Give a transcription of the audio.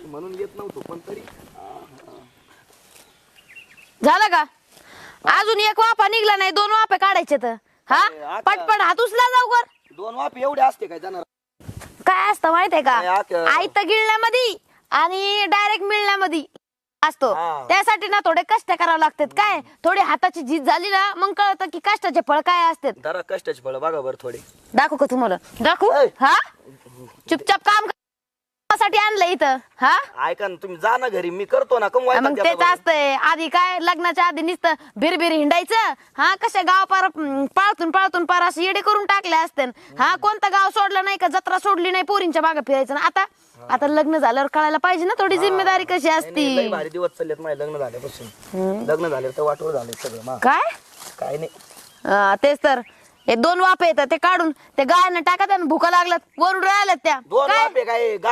म्हणून येत नव्हतो पण तरी झालं का? अजून एक वाफा निघला नाही, 2 वाफे काढायचे तर हा आता- पटपट हात उचला जाऊ कर. 2 वाफ एवढे असते काय जाणार? काय असतं माहितीये का? काय आक- आयत गिळण्यामध्ये आणि डायरेक्ट मिळण्यामध्ये असतो. हा. त्यासाठी ना थोडे कष्ट करावे लागतात. काय थोडी हाताची झीज झाली ना मग कळतं की कष्टाचे फळ काय असतात. जरा कष्टाची फळ बघा बरं थोडे. दाखवू का तुम्हाला? दाखवू ऐ. हा चुपचाप काम साठी आणलं इथं हा. ऐका ना तुम्ही जा ना घरी, मी करतो ना. कम मग तेच असतंय. आधी काय लग्नाच्या आधी नुसतं बिरबिर हिंडायचं हा. कशा गाव पार पाळतून पार असं येडे करून टाकले असते हा. कोणतं गाव सोडलं नाही का, जत्रा सोडली नाही, पोरींच्या मागे फिरायचं ना. आता लग्न झाल्यावर कळायला पाहिजे ना थोडी जिम्मेदारी कशी असती. लई भारी दिवस चाललेत माझे लग्न झाल्यापासून. लग्न झाले तर वाटोळ झाले सगळं मा. काय काय नाही. तेच तर. हे 2 वाफे येतात ते काढून ते गायनं टाकत आणि भुका लागल्यात वरून राहिल्यात त्या. 2 काय वाफे काय गाव